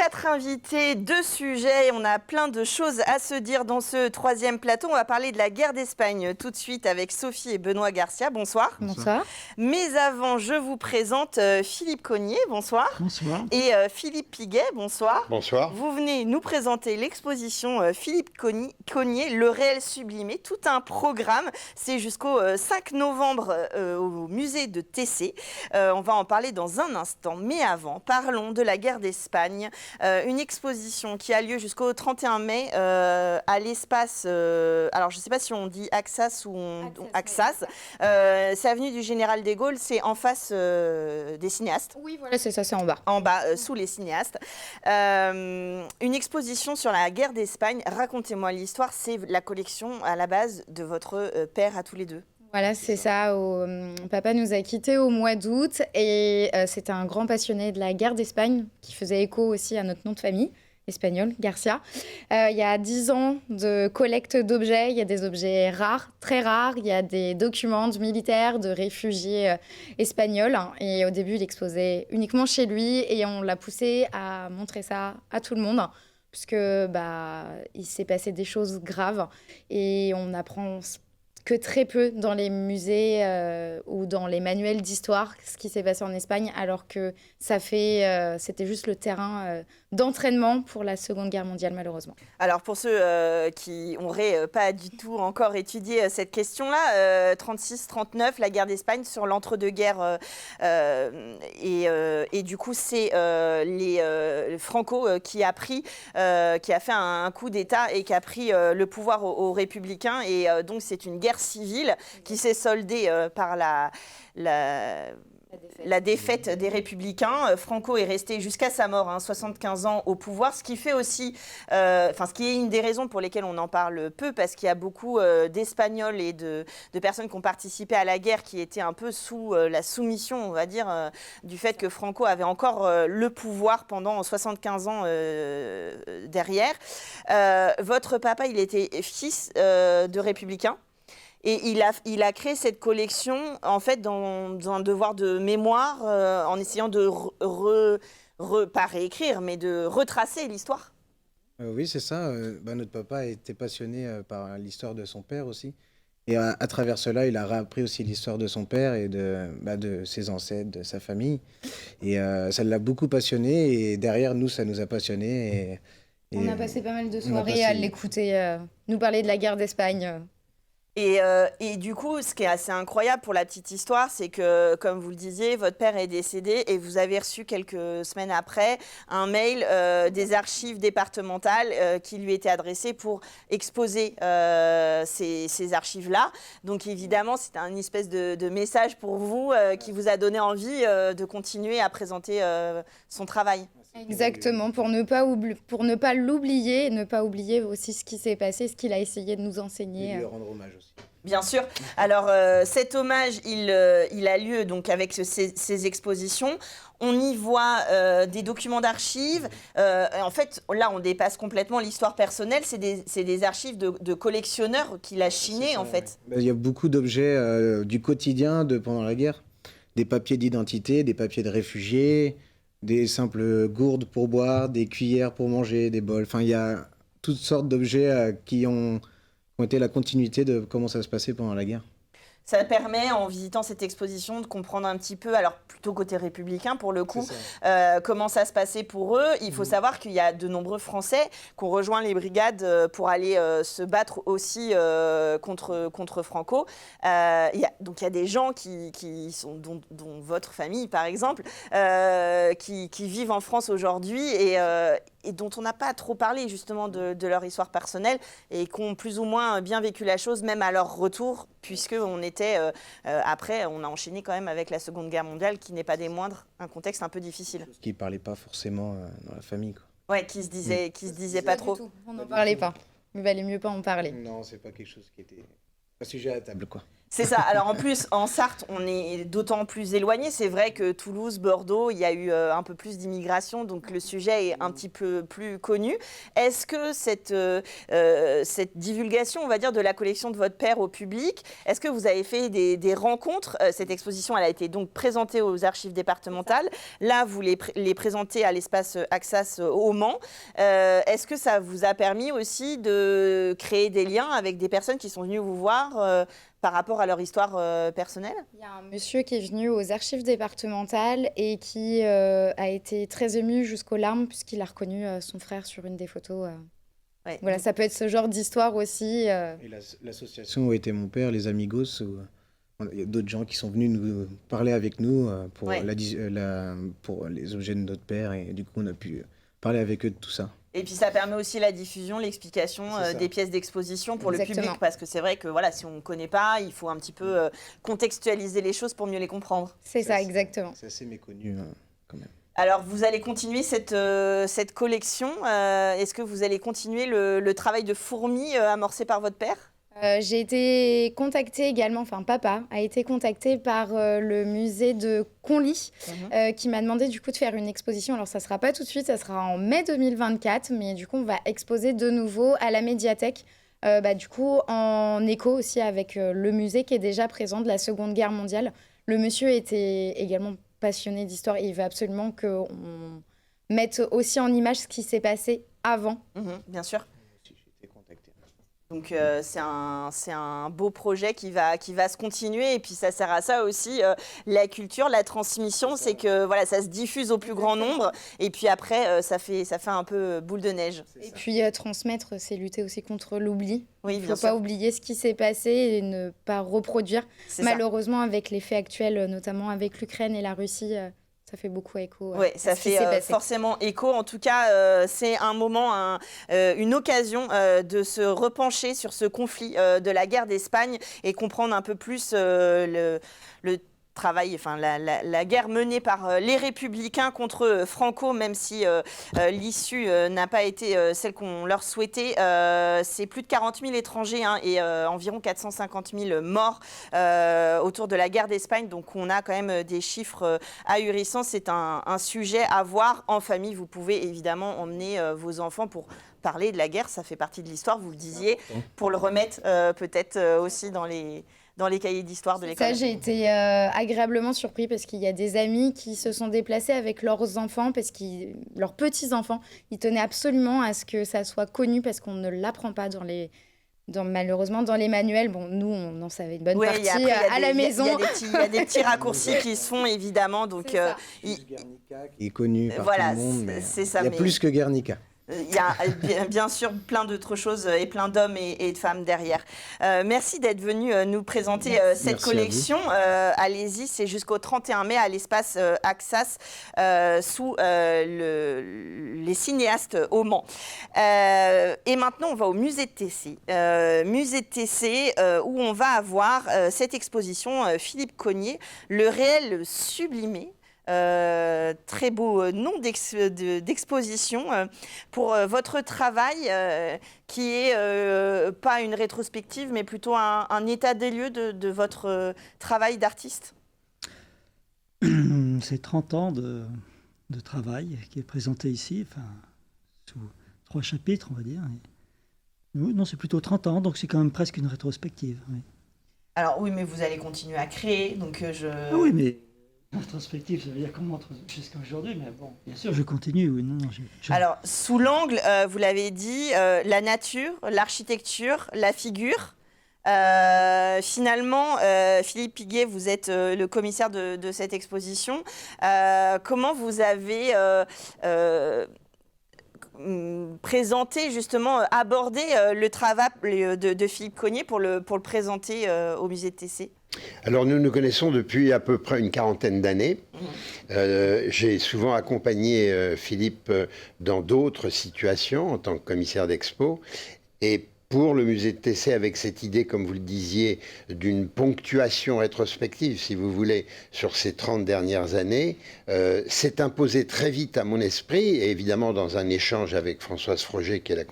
4 invités, 2 sujets. On a plein de choses à se dire dans ce 3e plateau. On va parler de la guerre d'Espagne tout de suite avec Sophie et Benoît Garcia. Bonsoir. Bonsoir. Mais avant, je vous présente Philippe Cognier. Bonsoir. Bonsoir. Et Philippe Piguet. Bonsoir. Bonsoir. Vous venez nous présenter l'exposition Philippe Cognier, le réel sublimé. Tout un programme. C'est jusqu'au 5 novembre au musée de Tessé. On va en parler dans un instant. Mais avant, parlons de la guerre d'Espagne. Une exposition qui a lieu jusqu'au 31 mai à l'espace, alors je ne sais pas si on dit Axas ou Axas. C'est avenue du Général de Gaulle, c'est en face des cinéastes. Oui, voilà, c'est ça, c'est en bas. En bas, sous les cinéastes. Une exposition sur la guerre d'Espagne. Racontez-moi l'histoire, c'est la collection à la base de votre père à tous les deux. Voilà, c'est ça. Papa nous a quittés au mois d'août et c'était un grand passionné de la guerre d'Espagne qui faisait écho aussi à notre nom de famille, espagnol, Garcia. Il y a 10 ans de collecte d'objets. Il y a des objets rares, très rares. Il y a des documents de militaires, de réfugiés espagnols. Et au début, il exposait uniquement chez lui et on l'a poussé à montrer ça à tout le monde. Puisque il s'est passé des choses graves et on apprend que très peu dans les musées ou dans les manuels d'histoire ce qui s'est passé en Espagne, alors que c'était juste le terrain d'entraînement pour la Seconde Guerre mondiale, malheureusement. Alors, pour ceux qui n'auraient pas du tout encore étudié cette question-là, 36-39, la guerre d'Espagne sur l'entre-deux-guerres, et du coup, c'est Franco qui a fait un coup d'État et qui a pris le pouvoir aux Républicains, et donc c'est une guerre civile qui s'est soldée par la défaite des Républicains. Franco est resté jusqu'à sa mort, 75 ans au pouvoir, ce qui fait aussi, ce qui est une des raisons pour lesquelles on en parle peu, parce qu'il y a beaucoup d'Espagnols et de personnes qui ont participé à la guerre qui étaient un peu sous la soumission, on va dire, du fait que Franco avait encore le pouvoir pendant 75 ans derrière. Votre papa, il était fils de républicain. Et il a créé cette collection, en fait, dans un devoir de mémoire, en essayant de pas réécrire, mais de retracer l'histoire. Oui, c'est ça. Notre papa était passionné par l'histoire de son père aussi. Et à travers cela, il a réappris aussi l'histoire de son père et de ses ancêtres, de sa famille. Et ça l'a beaucoup passionné. Et derrière, nous, ça nous a passionnés. On a passé pas mal de soirées à l'écouter nous parler de la guerre d'Espagne. Et du coup, ce qui est assez incroyable pour la petite histoire, c'est que, comme vous le disiez, votre père est décédé et vous avez reçu quelques semaines après un mail des archives départementales qui lui étaient adressées pour exposer ces archives-là. Donc évidemment, c'était un espèce de message pour vous qui vous a donné envie de continuer à présenter son travail. Exactement, pour ne pas l'oublier, et ne pas oublier aussi ce qui s'est passé, ce qu'il a essayé de nous enseigner. Et lui rendre hommage aussi. Bien sûr. Alors, cet hommage, il a lieu donc avec ces expositions. On y voit des documents d'archives. En fait, là, on dépasse complètement l'histoire personnelle. C'est des archives de collectionneurs qu'il a chinés, en fait. Ouais. Il y a beaucoup d'objets du quotidien pendant la guerre. Des papiers d'identité, des papiers de réfugiés, des simples gourdes pour boire, des cuillères pour manger, des bols. Enfin, il y a toutes sortes d'objets qui ont été la continuité de comment ça se passait pendant la guerre. Ça permet, en visitant cette exposition, de comprendre un petit peu, alors plutôt côté républicain pour le coup, comment ça se passait pour eux. Il faut savoir qu'il y a de nombreux Français qui ont rejoint les brigades pour aller se battre aussi contre Franco. Donc il y a des gens qui sont, dont votre famille par exemple, qui vivent en France aujourd'hui et dont on n'a pas trop parlé justement de leur histoire personnelle et qui ont plus ou moins bien vécu la chose, même à leur retour, puisqu'on était, après, on a enchaîné quand même avec la Seconde Guerre mondiale, qui n'est pas des moindres, un contexte un peu difficile. Qui ne parlait pas forcément dans la famille, quoi. Ouais, qui se disait pas trop. On n'en parlait pas. Il valait mieux pas en parler. Non, c'est pas quelque chose qui était un sujet à la table, quoi. C'est ça. Alors en plus, en Sarthe, on est d'autant plus éloigné. C'est vrai que Toulouse, Bordeaux, il y a eu un peu plus d'immigration, donc le sujet est un petit peu plus connu. Est-ce que cette divulgation, on va dire, de la collection de votre père au public, est-ce que vous avez fait des rencontres? Cette exposition, elle a été donc présentée aux archives départementales. Là, vous les présentez à l'espace Axas au Mans. Est-ce que ça vous a permis aussi de créer des liens avec des personnes qui sont venues vous voir par rapport à leur histoire personnelle? Il y a un monsieur qui est venu aux archives départementales et qui a été très ému jusqu'aux larmes puisqu'il a reconnu son frère sur une des photos. Ouais. Voilà, ça peut être ce genre d'histoire aussi. Et l'association où était mon père, les Amigos, il y a d'autres gens qui sont venus nous parler avec nous pour, Ouais. pour les objets de notre père, et du coup on a pu parler avec eux de tout ça. Et puis ça permet aussi la diffusion, l'explication des pièces d'exposition pour Exactement. le public, parce que c'est vrai que voilà, si on ne connaît pas, il faut un petit peu contextualiser les choses pour mieux les comprendre. C'est ça, exactement. C'est assez méconnu quand même. Alors, vous allez continuer cette collection. Est-ce que vous allez continuer le travail de fourmi amorcé par votre père? J'ai été contactée également, enfin papa a été contacté par le musée de Conly qui m'a demandé du coup de faire une exposition. Alors ça sera pas tout de suite, ça sera en mai 2024, mais du coup on va exposer de nouveau à la médiathèque. Du coup en écho aussi avec le musée qui est déjà présent de la Seconde Guerre mondiale. Le monsieur était également passionné d'histoire et il veut absolument qu'on mette aussi en image ce qui s'est passé avant. Bien sûr. J'ai été contacté. Donc c'est un beau projet qui va se continuer, et puis ça sert à ça aussi, la culture, la transmission, c'est que voilà, ça se diffuse au plus grand nombre, et puis après ça fait un peu boule de neige. Et puis transmettre, c'est lutter aussi contre l'oubli. Oui, Il ne bien faut pas sûr. oublier ce qui s'est passé et ne pas reproduire. C'est ça. Malheureusement, avec les faits actuels, notamment avec l'Ukraine et la Russie, ça fait beaucoup écho. Oui, à ça ce qui s'est fait passé. forcément écho. En tout cas, c'est un moment, une occasion de se repencher sur ce conflit de la guerre d'Espagne et comprendre un peu plus le travail, enfin la guerre menée par les Républicains contre Franco, même si l'issue n'a pas été celle qu'on leur souhaitait. C'est plus de 40 000 étrangers et environ 450 000 morts autour de la guerre d'Espagne. Donc on a quand même des chiffres ahurissants. C'est un sujet à voir en famille. Vous pouvez évidemment emmener vos enfants pour parler de la guerre. Ça fait partie de l'histoire, vous le disiez, pour le remettre peut-être aussi dans les cahiers d'histoire de l'école. Ça, j'ai été agréablement surpris parce qu'il y a des amis qui se sont déplacés avec leurs enfants, leurs petits-enfants. Ils tenaient absolument à ce que ça soit connu parce qu'on ne l'apprend pas malheureusement dans les manuels. Bon, nous, on en savait une bonne partie à la maison. Il y a des petits raccourcis qui se font, évidemment. Donc, Guernica qui est connu par voilà, tout le monde, mais c'est ça, il y a mais plus que Guernica. Il y a bien sûr plein d'autres choses et plein d'hommes et de femmes derrière. Merci d'être venu nous présenter cette Merci collection. Allez-y, c'est jusqu'au 31 mai à l'espace Axas sous les cinéastes au Mans. Et maintenant, on va au musée de Tessé. Musée de Tessé où on va avoir cette exposition Philippe Cogniet, le réel sublimé. Très beau nom d'exposition pour votre travail qui est pas une rétrospective mais plutôt un état des lieux de votre travail d'artiste. C'est 30 ans de travail qui est présenté ici, sous 3 chapitres, on va dire. Non, c'est plutôt 30 ans, donc c'est quand même presque une rétrospective. Oui. Alors oui, mais vous allez continuer à créer, donc Ah oui, mais rétrospective, ça veut dire qu'on montre jusqu'à aujourd'hui, mais bon, bien sûr, je continue. Oui, non, Alors, sous l'angle, vous l'avez dit, la nature, l'architecture, la figure. Finalement, Philippe Piguet, vous êtes le commissaire de cette exposition. Comment vous avez présenté, justement, abordé le travail de Philippe Cogniet pour le présenter au musée de Tessé? Alors nous nous connaissons depuis à peu près une quarantaine d'années. J'ai souvent accompagné Philippe dans d'autres situations en tant que commissaire d'expo. Et pour le musée de Tessé, avec cette idée, comme vous le disiez, d'une ponctuation rétrospective, si vous voulez, sur ces 30 dernières années, s'est imposé très vite à mon esprit, et évidemment dans un échange avec Françoise Froger, qui est la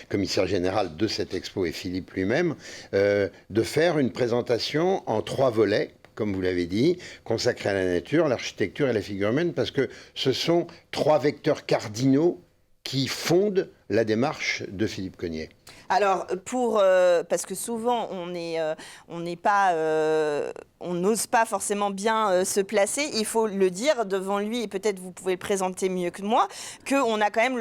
commissaire générale de cette expo, et Philippe lui-même, de faire une présentation en 3 volets, comme vous l'avez dit, consacrés à la nature, l'architecture et la figure humaine, parce que ce sont 3 vecteurs cardinaux qui fondent la démarche de Philippe Cogniet. Alors, parce que souvent, on n'ose pas forcément bien se placer, il faut le dire devant lui, et peut-être vous pouvez le présenter mieux que moi, qu'on a quand même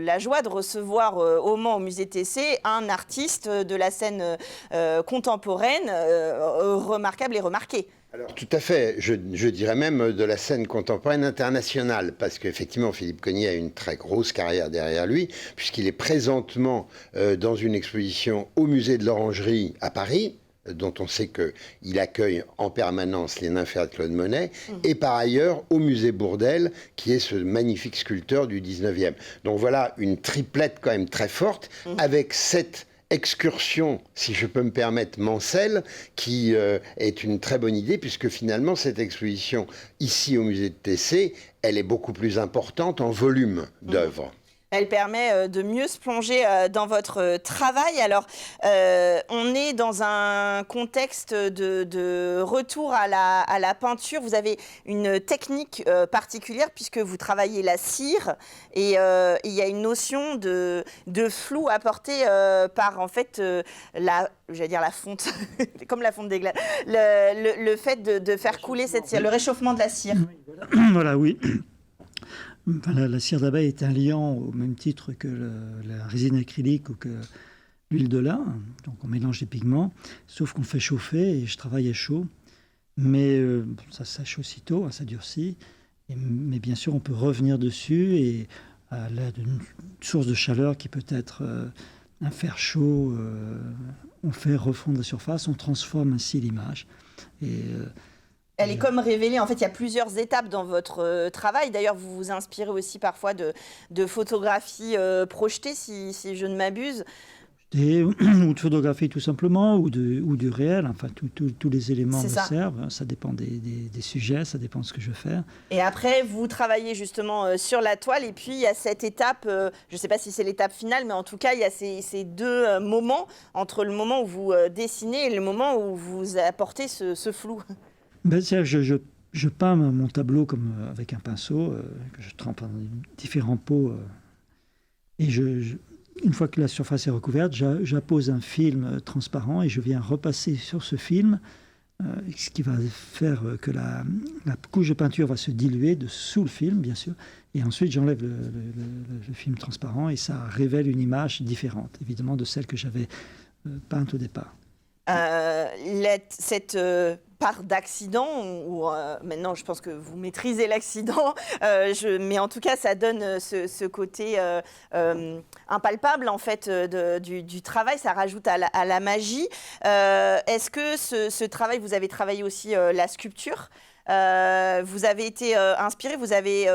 la joie de recevoir au Mans, au musée Tessé, un artiste de la scène contemporaine remarquable et remarqué. Alors, tout à fait, je dirais même de la scène contemporaine internationale, parce qu'effectivement, Philippe Cogniet a une très grosse carrière derrière lui, puisqu'il est présentement dans une exposition au musée de l'Orangerie à Paris, dont on sait qu'il accueille en permanence les nymphères de Claude Monet, et par ailleurs au musée Bourdelle, qui est ce magnifique sculpteur du 19e. Donc voilà une triplette quand même très forte, avec cette excursion, si je peux me permettre, Mansell, qui est une très bonne idée, puisque finalement, cette exposition, ici au musée de Tessé, elle est beaucoup plus importante en volume d'œuvres. Elle permet de mieux se plonger dans votre travail. Alors, on est dans un contexte de retour à la peinture. Vous avez une technique particulière puisque vous travaillez la cire et il y a une notion de flou apportée par en fait j'allais dire la fonte, comme la fonte des glaces. Le fait de faire couler cette cire, le réchauffement de la cire. Voilà, oui. Enfin, la cire d'abeille est un liant au même titre que la résine acrylique ou que l'huile de lin. Donc on mélange des pigments, sauf qu'on fait chauffer et je travaille à chaud. Mais ça sèche aussitôt, ça durcit. Mais bien sûr, on peut revenir dessus et à l'aide d'une source de chaleur qui peut être un fer chaud, on fait refondre la surface, on transforme ainsi l'image. Elle est comme révélée. En fait, il y a plusieurs étapes dans votre travail. D'ailleurs, vous vous inspirez aussi parfois de photographies projetées, si je ne m'abuse. Ou de photographie tout simplement, ou du réel. Enfin, tous les éléments me servent. Ça dépend des sujets, ça dépend de ce que je veux faire. Et après, vous travaillez justement sur la toile. Et puis, il y a cette étape, je ne sais pas si c'est l'étape finale, mais en tout cas, il y a ces 2 moments entre le moment où vous dessinez et le moment où vous apportez ce flou. Ben, je peins mon tableau comme avec un pinceau que je trempe dans différents pots. Et une fois que la surface est recouverte, j'appose un film transparent et je viens repasser sur ce film, ce qui va faire que la couche de peinture va se diluer sous le film, bien sûr. Et ensuite, j'enlève le film transparent et ça révèle une image différente, évidemment, de celle que j'avais peinte au départ. Cette part d'accident, ou maintenant je pense que vous maîtrisez l'accident, mais en tout cas ça donne ce côté impalpable en fait du travail, ça rajoute à la magie. Est-ce que ce travail, vous avez travaillé aussi la sculpture? Vous avez été inspiré, vous avez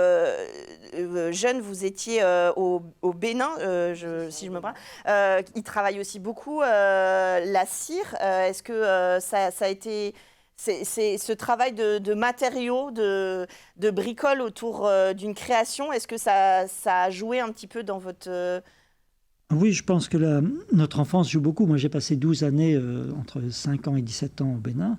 jeune, vous étiez au Bénin, si je me trompe. Il travaille aussi beaucoup la cire. Est-ce que ça a été c'est ce travail de matériaux, de bricole autour d'une création? Est-ce que ça a joué un petit peu dans votre Oui, je pense que notre enfance joue beaucoup. Moi, j'ai passé 12 années entre 5 ans et 17 ans au Bénin.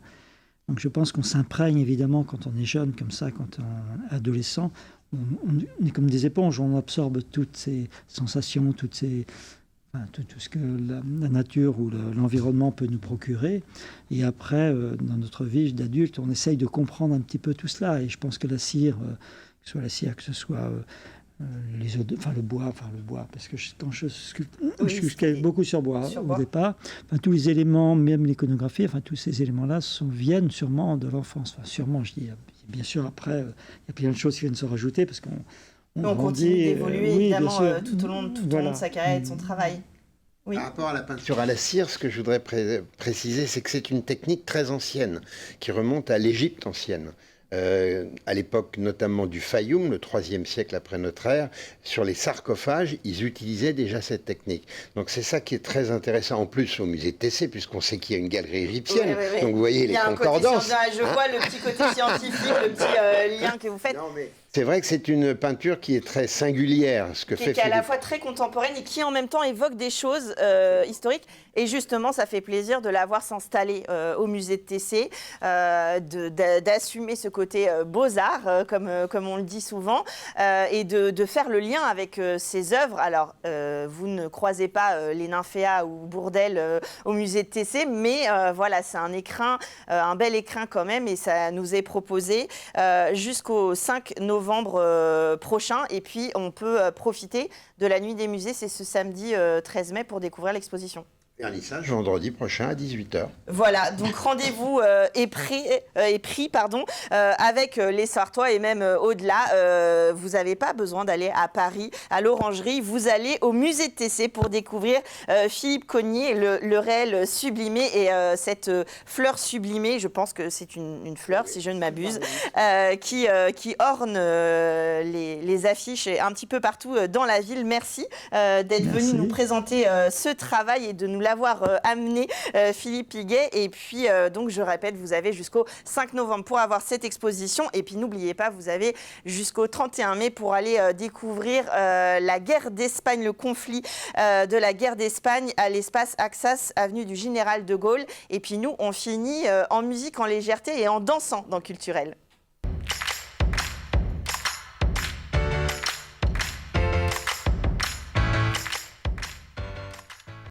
Donc je pense qu'on s'imprègne évidemment quand on est jeune comme ça, quand on est adolescent. On est comme des éponges, on absorbe toutes ces sensations, tout ce que la nature ou l'environnement peut nous procurer. Et après, dans notre vie d'adulte, on essaye de comprendre un petit peu tout cela. Et je pense que la cire, que ce soit la cire, que ce soit le bois, parce que quand je sculpte, je sculpte beaucoup sur bois au départ. Enfin, tous les éléments, même l'iconographie, tous ces éléments-là viennent sûrement de l'enfance. Enfin, sûrement, je dis. Bien sûr, après, il y a plein de choses qui viennent se rajouter parce qu'on continue d'évoluer évidemment tout au long de sa carrière et de son travail. Oui. Par rapport à la peinture à la cire, ce que je voudrais préciser, c'est que c'est une technique très ancienne qui remonte à l'Égypte ancienne. à l'époque notamment du Fayoum, le 3e siècle après notre ère, sur les sarcophages, ils utilisaient déjà cette technique. Donc c'est ça qui est très intéressant. En plus, au musée de Tessé, puisqu'on sait qu'il y a une galerie égyptienne, oui. donc vous voyez les concordances. Je vois le petit côté scientifique, le petit lien que vous faites. Non, mais c'est vrai que c'est une peinture qui est très singulière, ce que fait qui est à la fois très contemporaine et qui en même temps évoque des choses historiques. Et justement, ça fait plaisir de la voir s'installer au musée de Tessé, d'assumer ce côté beaux-arts, comme on le dit souvent, et de faire le lien avec ses œuvres. Alors, vous ne croisez pas les nymphéas ou Bourdelle au musée de Tessé, mais voilà, c'est un écrin, un bel écrin quand même, et ça nous est proposé jusqu'au 5 novembre prochain. Et puis, on peut profiter de la Nuit des musées, c'est ce samedi 13 mai pour découvrir l'exposition. Vernissage vendredi prochain à 18h. Voilà, donc rendez-vous est pris avec les Sartois et même au-delà. Vous n'avez pas besoin d'aller à Paris, à l'Orangerie. Vous allez au musée de Tessé pour découvrir Philippe Cogniet, le réel sublimé et cette fleur sublimée, je pense que c'est une fleur si je ne m'abuse, qui orne les affiches un petit peu partout dans la ville. Merci d'être venu nous présenter ce travail et de nous l'avoir amené, Philippe Piguet. Et puis, donc, je répète, vous avez jusqu'au 5 novembre pour avoir cette exposition. Et puis, n'oubliez pas, vous avez jusqu'au 31 mai pour aller découvrir la guerre d'Espagne, le conflit de la guerre d'Espagne à l'espace Axas, avenue du Général de Gaulle. Et puis, nous, on finit en musique, en légèreté et en dansant dans Culturel.